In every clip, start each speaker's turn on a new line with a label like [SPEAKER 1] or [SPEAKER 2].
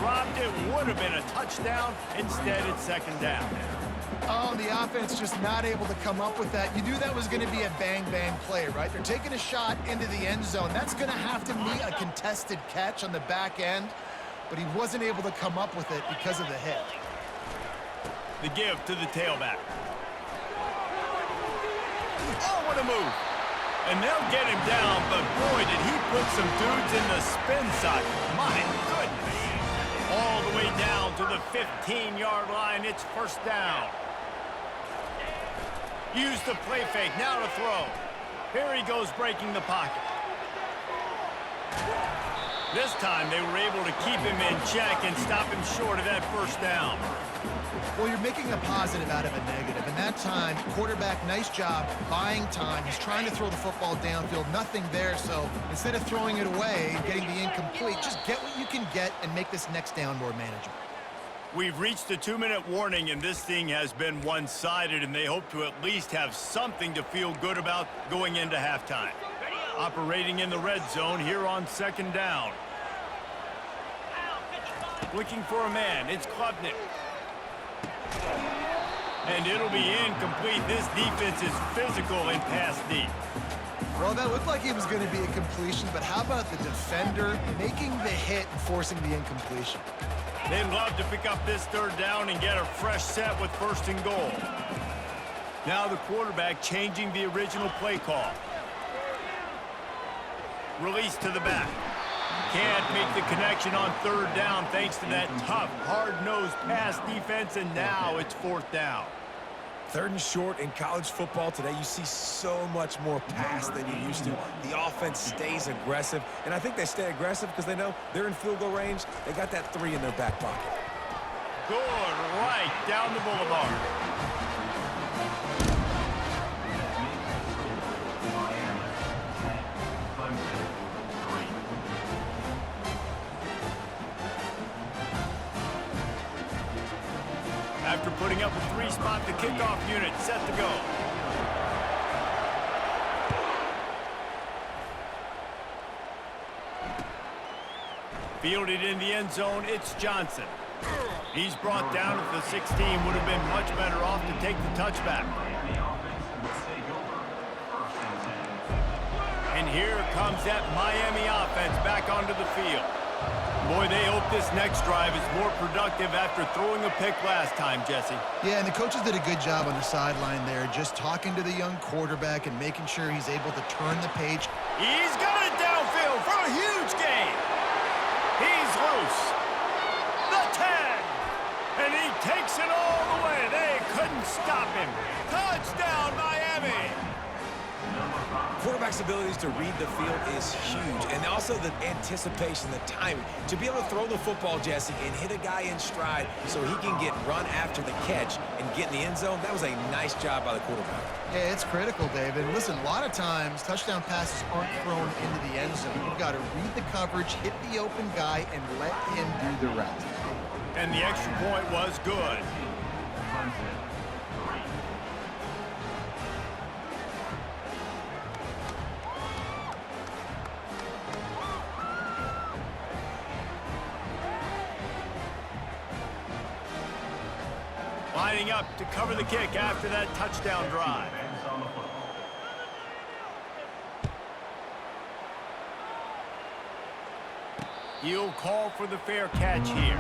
[SPEAKER 1] dropped it. Would have been a touchdown. Instead, it's second down.
[SPEAKER 2] Oh, the offense just not able to come up with that. You knew that was going to be a bang-bang play, right? They're taking a shot into the end zone. That's going to have to be a contested catch on the back end, but he wasn't able to come up with it because of the hit.
[SPEAKER 1] The give to the tailback. Oh, what a move. And they'll get him down, but boy, did he put some dudes in the spin cycle. My goodness. All the way down to the 15-yard line. It's first down. Use the play fake. Now to throw. Here he goes breaking the pocket. This time they were able to keep him in check and stop him short of that first down.
[SPEAKER 2] Well, you're making a positive out of a negative. And that time, quarterback, nice job buying time. He's trying to throw the football downfield. Nothing there, so instead of throwing it away and getting the incomplete, just get what you can get and make this next down more manageable.
[SPEAKER 1] We've reached the 2-minute warning, and this thing has been one-sided, and they hope to at least have something to feel good about going into halftime. Operating in the red zone here on second down. Looking for a man. It's Klubnik. And it'll be incomplete. This defense is physical and pass deep.
[SPEAKER 2] Well, that looked like it was going to be a completion, but how about the defender making the hit and forcing the incompletion?
[SPEAKER 1] They'd love to pick up this third down and get a fresh set with first and goal. Now the quarterback changing the original play call. Release to the back. Can't make the connection on third down thanks to that tough, hard-nosed pass defense, and now it's fourth down.
[SPEAKER 3] Third and short in college football today, you see so much more pass than you used to. The offense stays aggressive, and I think they stay aggressive because they know they're in field goal range. They got that 3 in their back pocket.
[SPEAKER 1] Good, right down the boulevard. After putting up a 3-spot, the kickoff unit set to go. Fielded in the end zone, it's Johnson. He's brought down at the 16, would have been much better off to take the touchback. And here comes that Miami offense back onto the field. Boy, they hope this next drive is more productive after throwing a pick last time, Jesse.
[SPEAKER 2] Yeah, and the coaches did a good job on the sideline there, just talking to the young quarterback and making sure he's able to turn the page.
[SPEAKER 1] He's got it downfield for a huge gain. He's loose. The 10. And he takes it all the way. They couldn't stop him. Touchdown, Miami.
[SPEAKER 3] Quarterback's abilities to read the field is huge, and also the anticipation, the timing. To be able to throw the football, Jesse, and hit a guy in stride so he can get run after the catch and get in the end zone, that was a nice job by the quarterback.
[SPEAKER 2] Yeah, it's critical, David. Listen, a lot of times touchdown passes aren't thrown into the end zone. You've got to read the coverage, hit the open guy, and let him do the rest.
[SPEAKER 1] And the extra point was good. Lining up to cover the kick after that touchdown drive. He'll call for the fair catch here.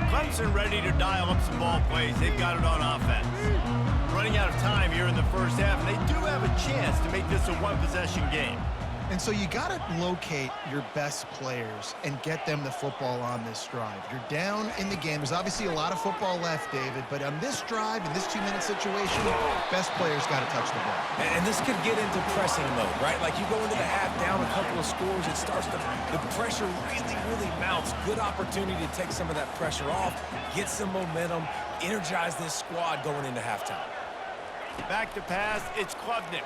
[SPEAKER 1] Clemson ready to dial up some ball plays. They've got it on offense. Running out of time here in the first half, and they do have a chance to make this a one-possession game.
[SPEAKER 2] And so you got to locate your best players and get them the football on this drive. You're down in the game. There's obviously a lot of football left, David, but on this drive, in this 2-minute situation, best players got to touch the ball.
[SPEAKER 3] And this could get into pressing mode, right? Like you go into the half down a couple of scores, it starts to, the pressure really mounts. Good opportunity to take some of that pressure off, get some momentum, energize this squad going into halftime.
[SPEAKER 1] Back to pass, it's Klubnik.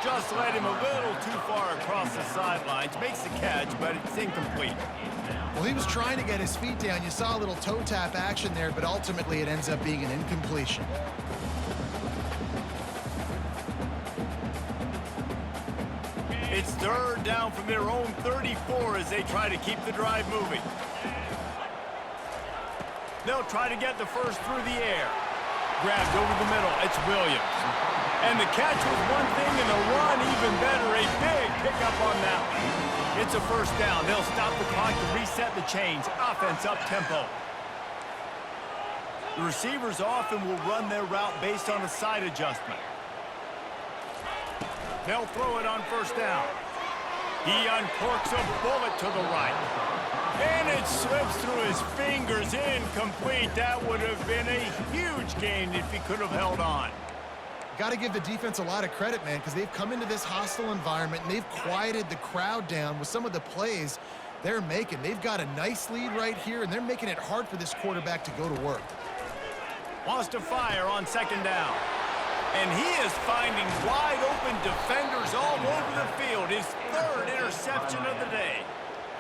[SPEAKER 1] Just led him a little too far across the sidelines. Makes the catch, but it's incomplete.
[SPEAKER 2] Well, he was trying to get his feet down. You saw a little toe tap action there, but ultimately it ends up being an incompletion.
[SPEAKER 1] It's third down from their own 34 as they try to keep the drive moving. They'll try to get the first through the air. Grabbed over the middle. It's Williams. And the catch was one thing, and the run even better. A big pickup on that one. It's a first down. They'll stop the clock to reset the chains. Offense up tempo. The receivers often will run their route based on a side adjustment. They'll throw it on first down. He uncorks a bullet to the right. And it slips through his fingers, incomplete. That would have been a huge gain if he could have held on.
[SPEAKER 2] Got to give the defense a lot of credit, man, because they've come into this hostile environment and they've quieted the crowd down with some of the plays they're making. They've got a nice lead right here, and they're making it hard for this quarterback to go to work.
[SPEAKER 1] Wants to fire on second down. And he is finding wide-open defenders all over the field. His third interception of the day.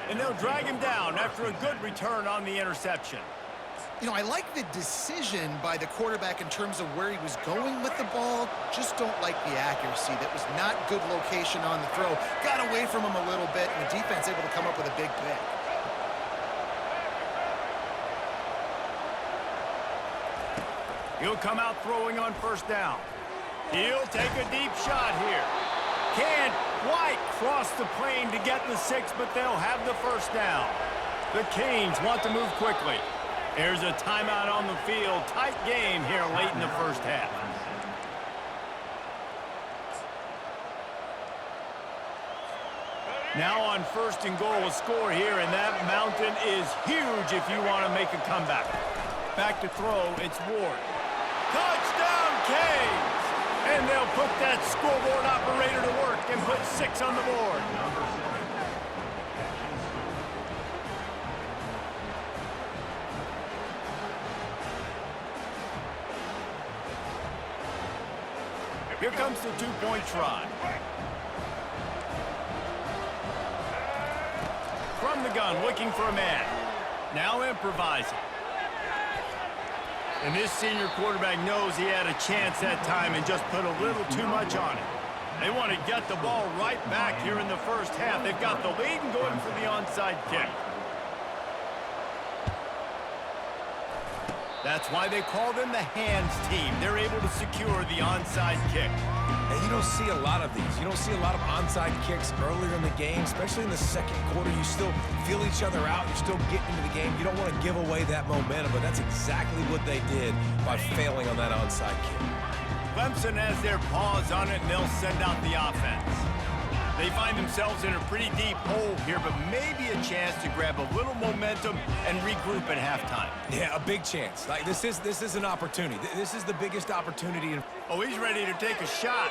[SPEAKER 1] And they'll drag him down after a good return on the interception.
[SPEAKER 2] You know, I like the decision by the quarterback in terms of where he was going with the ball. Just don't like the accuracy. That was not good location on the throw. Got away from him a little bit, and the defense able to come up with a big pick.
[SPEAKER 1] He'll come out throwing on first down. He'll take a deep shot here. Can't quite cross the plane to get the 6, but they'll have the first down. The Canes want to move quickly. There's a timeout on the field. Tight game here late in the first half. Now on first and goal, a score here, and that mountain is huge if you want to make a comeback. Back to throw, it's Ward. Touchdown, Canes! And they'll put that scoreboard operator to work and put 6 on the board. Here comes the two-point try. From the gun, looking for a man. Now improvising. And this senior quarterback knows he had a chance that time and just put a little too much on it. They want to get the ball right back here in the first half. They've got the lead and going for the onside kick. That's why they call them the hands team. They're able to secure the onside kick.
[SPEAKER 3] And you don't see a lot of these. You don't see a lot of onside kicks earlier in the game, especially in the second quarter. You still feel each other out. You're still getting into the game. You don't want to give away that momentum, but that's exactly what they did by failing on that onside kick.
[SPEAKER 1] Clemson has their paws on it, and they'll send out the offense. They find themselves in a pretty deep hole here, but maybe a chance to grab a little momentum and regroup at halftime.
[SPEAKER 3] Yeah, a big chance. Like this is an opportunity. This is the biggest opportunity.
[SPEAKER 1] Oh, he's ready to take a shot.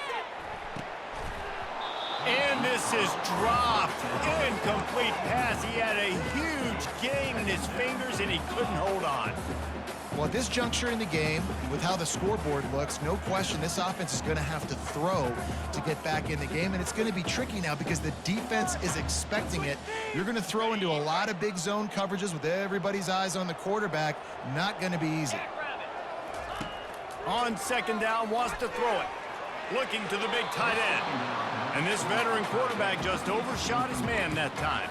[SPEAKER 1] And this is dropped. Incomplete pass. He had a huge gain in his fingers, and he couldn't hold on.
[SPEAKER 2] Well, at this juncture in the game, with how the scoreboard looks, no question this offense is going to have to throw to get back in the game, and it's going to be tricky now because the defense is expecting it. You're going to throw into a lot of big zone coverages with everybody's eyes on the quarterback. Not going to be easy.
[SPEAKER 1] On second down, wants to throw it. Looking to the big tight end. And this veteran quarterback just overshot his man that time.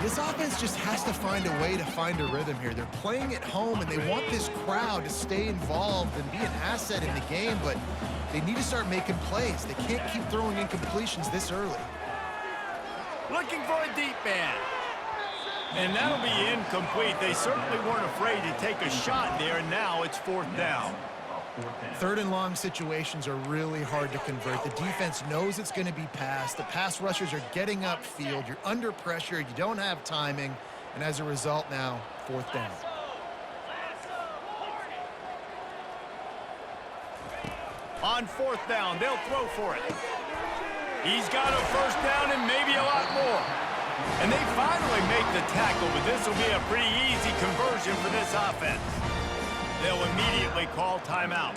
[SPEAKER 2] This offense just has to find a way to find a rhythm here. They're playing at home, and they want this crowd to stay involved and be an asset in the game, but they need to start making plays. They can't keep throwing incompletions this early.
[SPEAKER 1] Looking for a deep man. And that'll be incomplete. They certainly weren't afraid to take a shot there, and now it's fourth down.
[SPEAKER 2] Third and long situations are really hard to convert. The defense knows it's going to be passed. The pass rushers are getting upfield. You're under pressure. You don't have timing. And as a result now, fourth down.
[SPEAKER 1] On fourth down, they'll throw for it. He's got a first down and maybe a lot more. And they finally make the tackle, but this will be a pretty easy conversion for this offense. They'll immediately call timeout.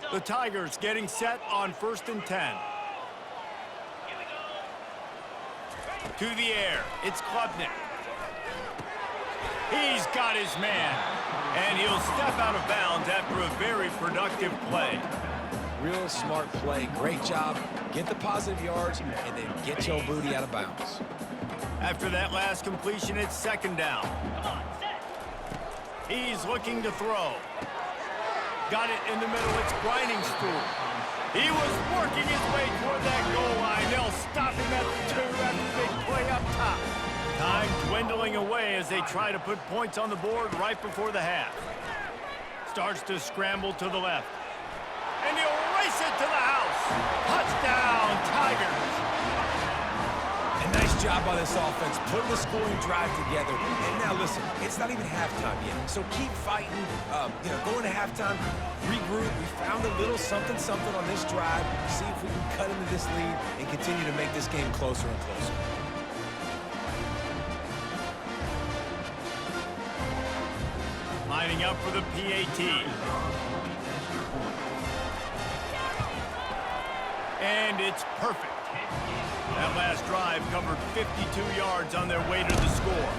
[SPEAKER 1] The Tigers getting set on 1st and 10. To the air, it's Klubnik. He's got his man, and he'll step out of bounds after a very productive play.
[SPEAKER 3] Real smart play. Great job. Get the positive yards, and then get your booty out of bounds.
[SPEAKER 1] After that last completion, it's 2nd down. He's looking to throw. Got it in the middle. It's Grinding Stool. He was working his way toward that goal line. They'll stop him at the 2 after the big play up top. Time dwindling away as they try to put points on the board right before the half. Starts to scramble to the left. And he'll race it to the house. Touchdown, Tigers.
[SPEAKER 3] And nice job by this offense, putting the scoring drive together. And now listen, it's not even halftime yet, so keep fighting. Going to halftime, regroup. We found a little something on this drive. See if we can cut into this lead and continue to make this game closer and closer.
[SPEAKER 1] Lining up for the PAT. And it's perfect. That last drive covered 52 yards on their way to the score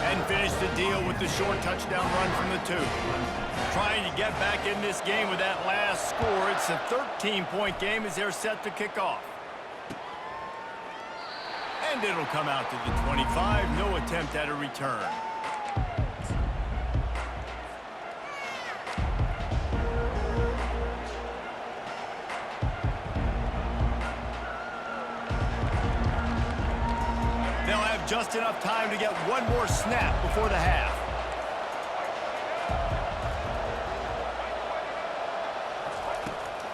[SPEAKER 1] and finished the deal with the short touchdown run from the 2. Trying to get back in this game with that last score. It's a 13-point game as they're set to kick off. And it'll come out to the 25. No attempt at a return. Just enough time to get one more snap before the half.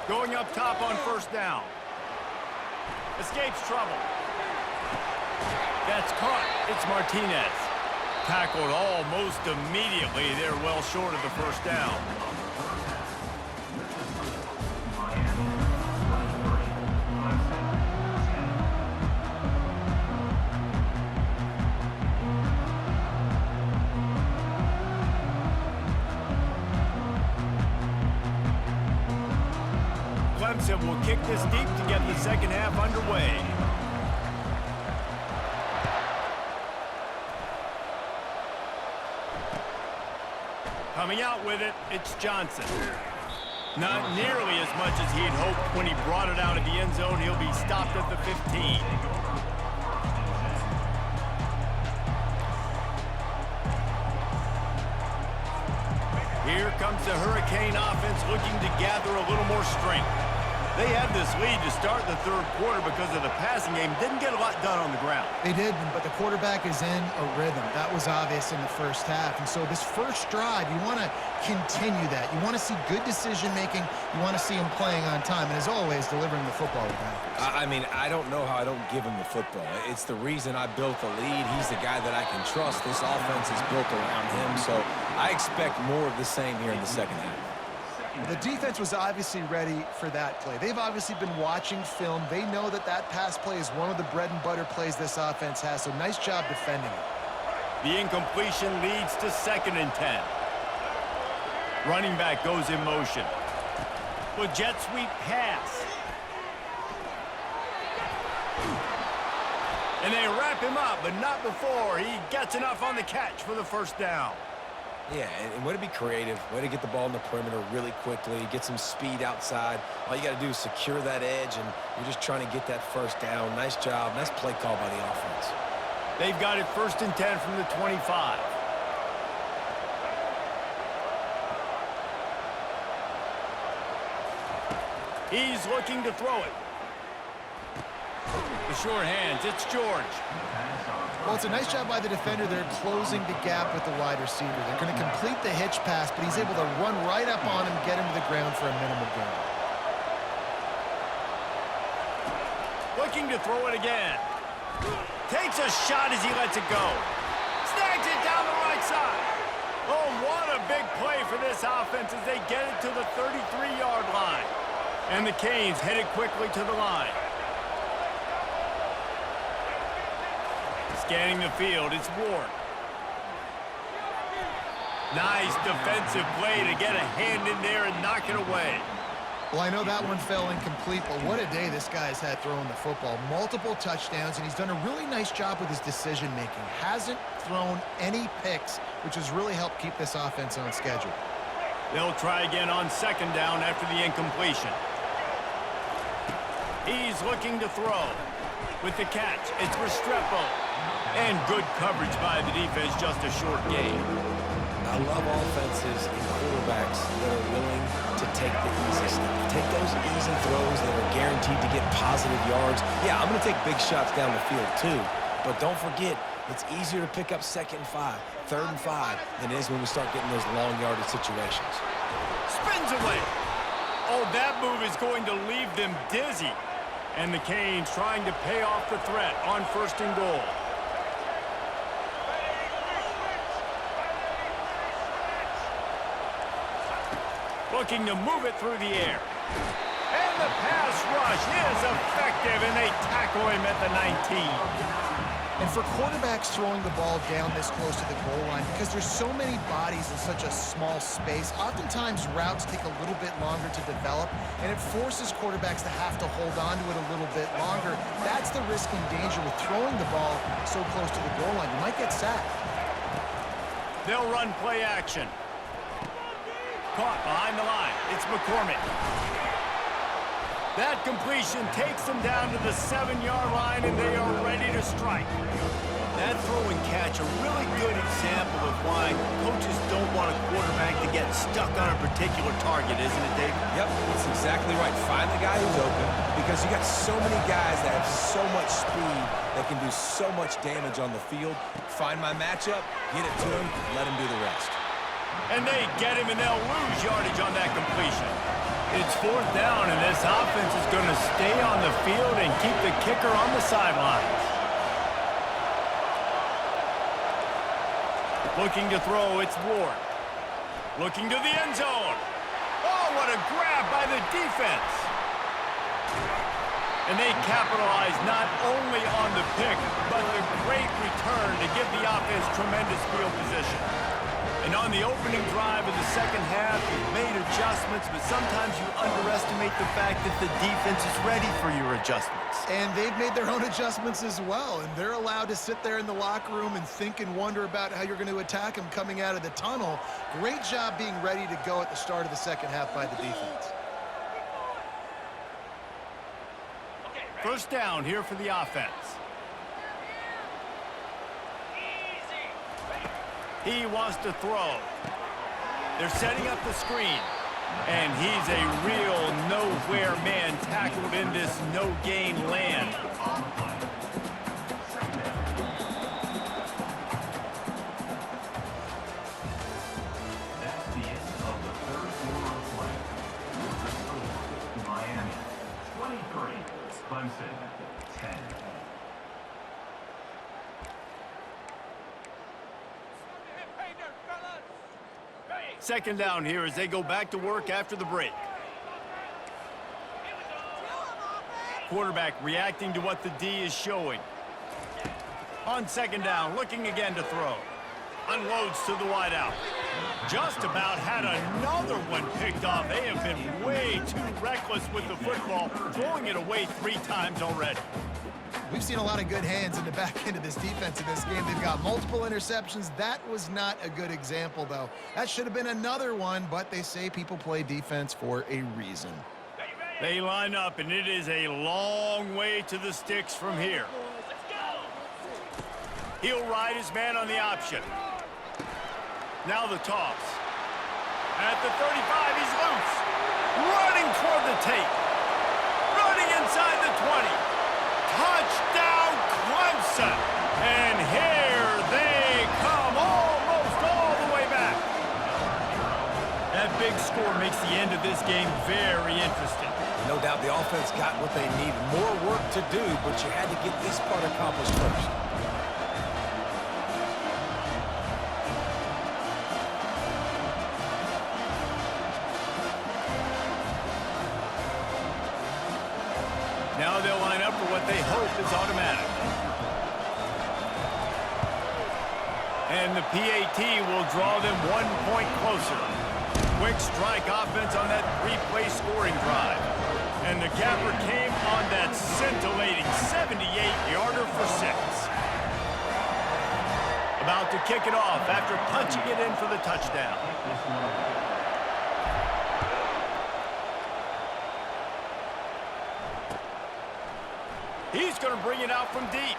[SPEAKER 1] Going up top on 1st down. Escapes trouble. That's caught. It's Martinez. Tackled almost immediately. They're well short of the 1st down. Clemson will kick this deep to get the 2nd half underway. Coming out with it, it's Johnson. Not nearly as much as he'd hoped when he brought it out of the end zone. He'll be stopped at the 15. Here comes the Hurricane offense looking to gather a little more strength. They had this lead to start the 3rd quarter because of the passing game. Didn't get a lot done on the ground.
[SPEAKER 2] They did, but the quarterback is in a rhythm. That was obvious in the 1st half. And so this first drive, you want to continue that. You want to see good decision-making. You want to see him playing on time. And as always, delivering the football with accuracy.
[SPEAKER 3] I mean, I don't know how I don't give him the football. It's the reason I built the lead. He's the guy that I can trust. This offense is built around him. So I expect more of the same here in the 2nd half.
[SPEAKER 2] The defense was obviously ready for that play. They've obviously been watching film. They know that that pass play is one of the bread and butter plays this offense has, so nice job defending it.
[SPEAKER 1] The incompletion leads to 2nd and 10. Running back goes in motion. With jet sweep pass. And they wrap him up, but not before he gets enough on the catch for the 1st down.
[SPEAKER 3] Yeah, and way to be creative, way to get the ball in the perimeter really quickly, get some speed outside. All you got to do is secure that edge, and you're just trying to get that 1st down. Nice job. Nice play call by the offense.
[SPEAKER 1] They've got it 1st and 10 from the 25. He's looking to throw it. The short hands, it's George.
[SPEAKER 2] Well, it's a nice job by the defender. They're closing the gap with the wide receiver. They're going to complete the hitch pass, but he's able to run right up on him, get him to the ground for a minimal gain.
[SPEAKER 1] Looking to throw it again. Takes a shot as he lets it go. Snags it down the right side. Oh, what a big play for this offense as they get it to the 33-yard line. And the Canes headed quickly to the line. Scanning the field, it's Ward. Nice defensive play to get a hand in there and knock it away.
[SPEAKER 2] Well, I know that one fell incomplete, but what a day this guy's had throwing the football. Multiple touchdowns, and he's done a really nice job with his decision-making. Hasn't thrown any picks, which has really helped keep this offense on schedule.
[SPEAKER 1] They'll try again on second down after the incompletion. He's looking to throw. With the catch, it's Restrepo. And good coverage by the defense, just a short gain.
[SPEAKER 3] I love offenses and quarterbacks that are willing to take the easy stuff. Take those easy throws that are guaranteed to get positive yards. Yeah, I'm going to take big shots down the field too. But don't forget, it's easier to pick up 2nd and 5, 3rd and 5 than it is when we start getting those long yardage situations.
[SPEAKER 1] Spins away. Oh, that move is going to leave them dizzy. And the Canes trying to pay off the threat on 1st and goal. Looking to move it through the air. And the pass rush is effective, and they tackle him at the 19.
[SPEAKER 2] And for quarterbacks throwing the ball down this close to the goal line, because there's so many bodies in such a small space, oftentimes routes take a little bit longer to develop, and it forces quarterbacks to have to hold on to it a little bit longer. That's the risk and danger with throwing the ball so close to the goal line. You might get sacked.
[SPEAKER 1] They'll run play action. Caught behind the line. It's McCormick. That completion takes them down to the 7-yard line, and they are ready to strike. That throw and catch, a really good example of why coaches don't want a quarterback to get stuck on a particular target, isn't it, David?
[SPEAKER 3] Yep, that's exactly right. Find the guy who's open, because you got so many guys that have so much speed that can do so much damage on the field. Find my matchup, get it to him, let him do the rest.
[SPEAKER 1] And they get him, and they'll lose yardage on that completion. It's 4th down, and this offense is going to stay on the field and keep the kicker on the sidelines. Looking to throw, it's Ward. Looking to the end zone. Oh, what a grab by the defense. And they capitalize not only on the pick, but the great return to give the offense tremendous field position. And on the opening drive of the second half, you've made adjustments, but sometimes you underestimate the fact that the defense is ready for your adjustments.
[SPEAKER 2] And they've made their own adjustments as well, and they're allowed to sit there in the locker room and think and wonder about how you're going to attack them coming out of the tunnel. Great job being ready to go at the start of the second half by the defense.
[SPEAKER 1] 1st down here for the offense. He wants to throw. They're setting up the screen. And he's a real nowhere man tackled in this no-gain land.
[SPEAKER 4] That's the end of the 3rd quarter of play. Miami 23, Clemson 10.
[SPEAKER 1] 2nd down here as they go back to work after the break. Quarterback reacting to what the D is showing. On 2nd down, looking again to throw. Unloads to the wideout. Just about had another one picked off. They have been way too reckless with the football, throwing it away 3 times already.
[SPEAKER 2] We've seen a lot of good hands in the back end of this defense in this game. They've got multiple interceptions. That was not a good example, though. That should have been another one, but they say people play defense for a reason.
[SPEAKER 1] They line up, and it is a long way to the sticks from here. He'll ride his man on the option. Now the toss. At the 35, he's loose. Running toward the tape. Running inside the 20. Touchdown, Clemson. And here they come almost all the way back. That big score makes the end of this game very interesting.
[SPEAKER 3] No doubt the offense got what they need. More work to do, but you had to get this part accomplished first.
[SPEAKER 1] Now they'll line up for what they hope is automatic. And the PAT will draw them 1 point closer. Quick strike offense on that three-play scoring drive. And the capper came on that scintillating 78-yarder for 6. About to kick it off after punching it in for the touchdown. He's going to bring it out from deep.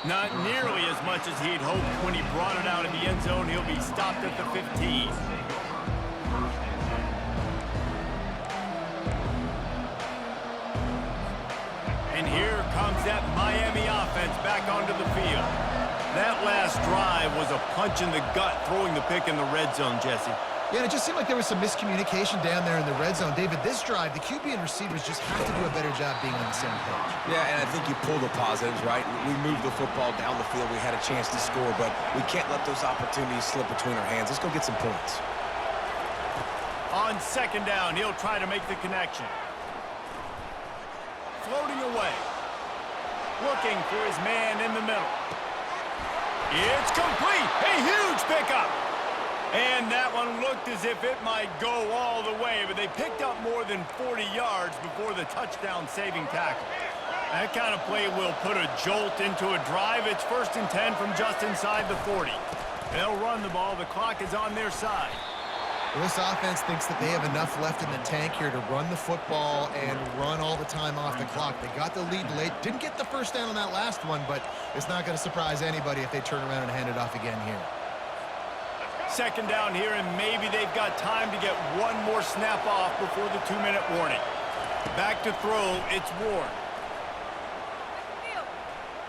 [SPEAKER 1] Not nearly as much as he'd hoped when he brought it out of the end zone. He'll be stopped at the 15. And here comes that Miami offense back onto the field. That last drive was a punch in the gut, throwing the pick in the red zone, Jesse.
[SPEAKER 2] Yeah, and it just seemed like there was some miscommunication down there in the red zone. David, this drive, the QB and receivers just have to do a better job being on the same page.
[SPEAKER 3] Yeah, and I think you pull the positives, right? We moved the football down the field. We had a chance to score, but we can't let those opportunities slip between our hands. Let's go get some points.
[SPEAKER 1] On second down, he'll try to make the connection. Floating away. Looking for his man in the middle. It's complete. A huge pickup. And that one looked as if it might go all the way, but they picked up more than 40 yards before the touchdown-saving tackle. That kind of play will put a jolt into a drive. It's 1st and 10 from just inside the 40. They'll run the ball. The clock is on their side.
[SPEAKER 2] Well, this offense thinks that they have enough left in the tank here to run the football and run all the time off the clock. They got the lead late. Didn't get the first down on that last one, but it's not going to surprise anybody if they turn around and hand it off again here.
[SPEAKER 1] Second down here, and maybe they've got time to get one more snap off before the 2-minute warning. Back to throw, it's Ward.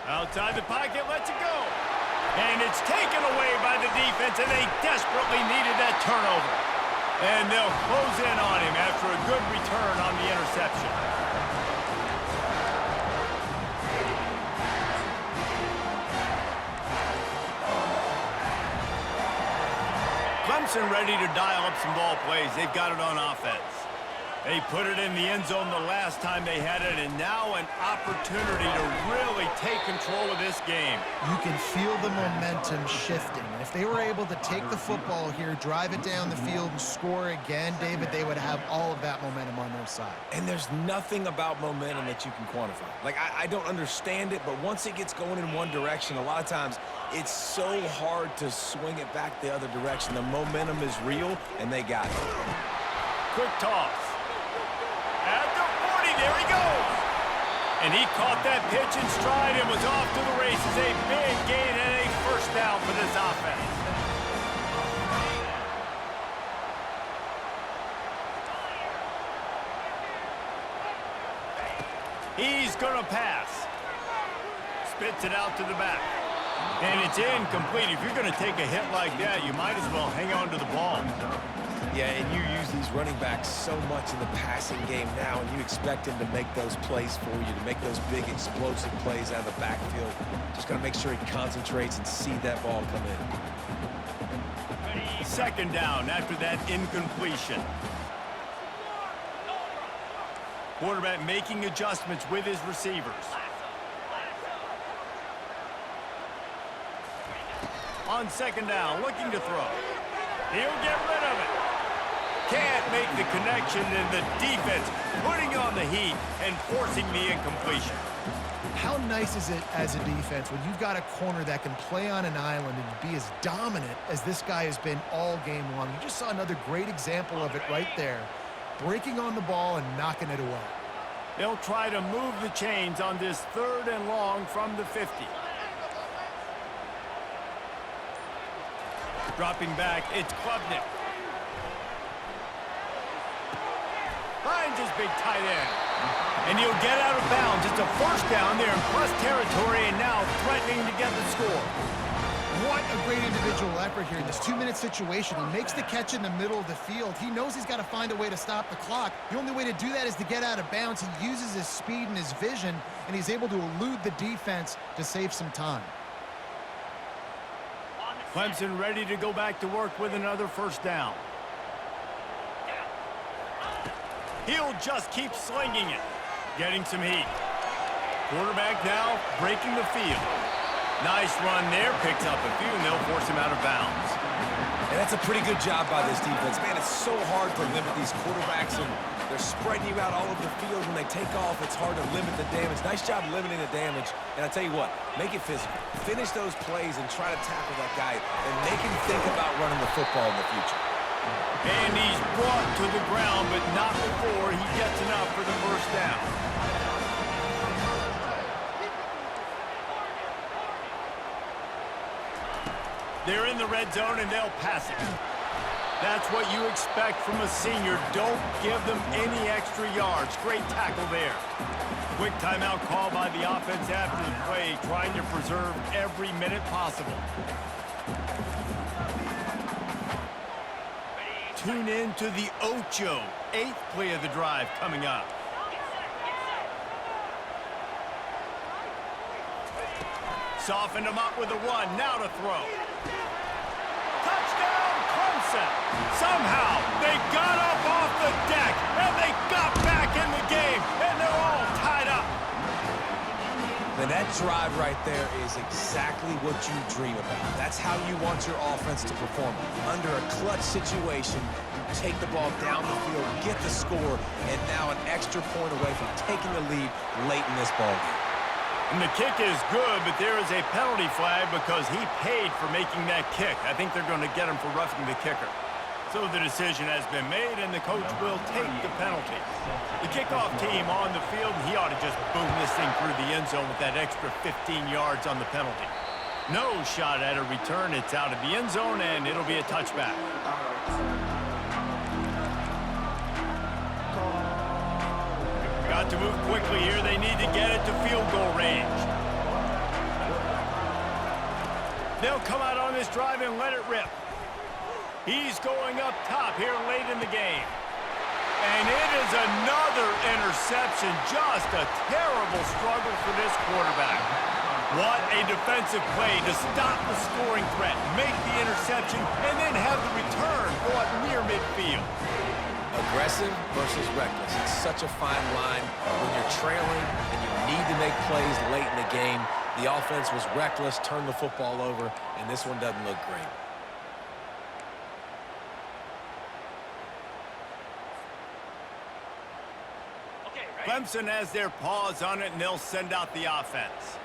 [SPEAKER 1] Outside the pocket, lets it go. And it's taken away by the defense, and they desperately needed that turnover. And they'll close in on him after a good return on the interception. Clemson ready to dial up some ball plays. They've got it on offense. They put it in the end zone the last time they had it, and now an opportunity to really take control of this game.
[SPEAKER 2] You can feel the momentum shifting. And if they were able to take the football here, drive it down the field, and score again, David, they would have all of that momentum on their side.
[SPEAKER 3] And there's nothing about momentum that you can quantify. Like, I don't understand it, but once it gets going in one direction, a lot of times it's so hard to swing it back the other direction. The momentum is real, and they got it.
[SPEAKER 1] Quick toss. At the 40, there he goes. And he caught that pitch in stride and was off to the races. A big gain and a first down for this offense. He's going to pass. Spits it out to the back. And it's incomplete. If you're going to take a hit like that, you might as well hang on to the ball.
[SPEAKER 3] Yeah, and you use these running backs so much in the passing game now, and you expect him to make those plays for you, to make those big explosive plays out of the backfield. Just got to make sure he concentrates and see that ball come in.
[SPEAKER 1] Second down after that incompletion. Quarterback making adjustments with his receivers. On second down, looking to throw. He'll get rid of it. Can't make the connection, and the defense putting on the heat and forcing the incompletion.
[SPEAKER 2] How nice is it as a defense when you've got a corner that can play on an island and be as dominant as this guy has been all game long? You just saw another great example of it right there, breaking on the ball and knocking it away.
[SPEAKER 1] They'll try to move the chains on this 3rd and long from the 50. Dropping back, it's Klubnik. Finds his big tight end. And he'll get out of bounds. It's a first down there in plus territory, and now threatening to get the score.
[SPEAKER 2] What a great individual effort here in this 2-minute situation. He makes the catch in the middle of the field. He knows he's got to find a way to stop the clock. The only way to do that is to get out of bounds. He uses his speed and his vision, and he's able to elude the defense to save some time.
[SPEAKER 1] Clemson ready to go back to work with another first down. He'll just keep slinging it, getting some heat. Quarterback now breaking the field. Nice run there, picks up a few, and they'll force him out of bounds.
[SPEAKER 3] And that's a pretty good job by this defense. Man, it's so hard to limit these quarterbacks, and they're spreading you out all over the field. When they take off, it's hard to limit the damage. Nice job limiting the damage. And I tell you what, make it physical. Finish those plays and try to tackle that guy and make him think about running the football in the future.
[SPEAKER 1] And he's brought to the ground, but not before he gets enough for the first down. They're in the red zone, and they'll pass it. That's what you expect from a senior. Don't give them any extra yards. Great tackle there. Quick timeout call by the offense after the play, trying to preserve every minute possible. Tune in to the Ocho. 8th play of the drive coming up. Softened him up with a 1. Now to throw. Touchdown, Clemson. Somehow, they got up off the deck, and they got back in the game, and they're all tied up.
[SPEAKER 3] And that drive right there is exactly what you dream about. That's how you want your offense to perform. Under a clutch situation, you take the ball down the field, get the score, and now an extra point away from taking the lead late in this ballgame.
[SPEAKER 1] And the kick is good, but there is a penalty flag because he paid for making that kick. I think they're going to get him for roughing the kicker. So the decision has been made, and the coach will take the penalty. The kickoff team on the field, he ought to just boom this thing through the end zone with that extra 15 yards on the penalty. No shot at a return. It's out of the end zone, and it'll be a touchback. Got to move quickly here. They need to get it to field goal range. They'll come out on this drive and let it rip. He's going up top here late in the game. And it is another interception. Just a terrible struggle for this quarterback. What a defensive play to stop the scoring threat, make the interception, and then have the return go up near midfield.
[SPEAKER 3] Aggressive versus reckless. It's such a fine line when you're trailing and you need to make plays late in the game. The offense was reckless, turned the football over, and this one doesn't look great.
[SPEAKER 1] Clemson has their paws on it, and they'll send out the offense.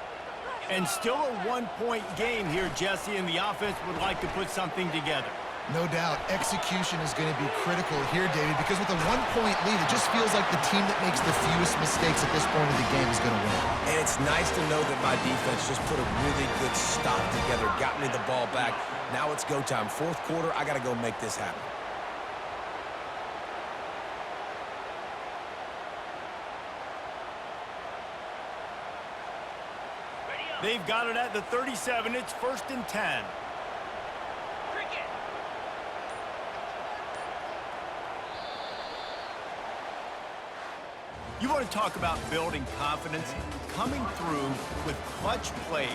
[SPEAKER 1] And still a one-point game here, Jesse, and the offense would like to put something together.
[SPEAKER 2] No doubt, execution is going to be critical here, David, because with a one-point lead, it just feels like the team that makes the fewest mistakes at this point of the game is going to win.
[SPEAKER 3] And it's nice to know that my defense just put a really good stop together, got me the ball back. Now it's go time. Fourth quarter, I got to go make this happen.
[SPEAKER 1] They've got it at the 37. It's 1st and 10. You want to talk about building confidence? Coming through with clutch plays,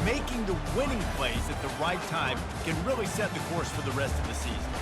[SPEAKER 1] making the winning plays at the right time can really set the course for the rest of the season.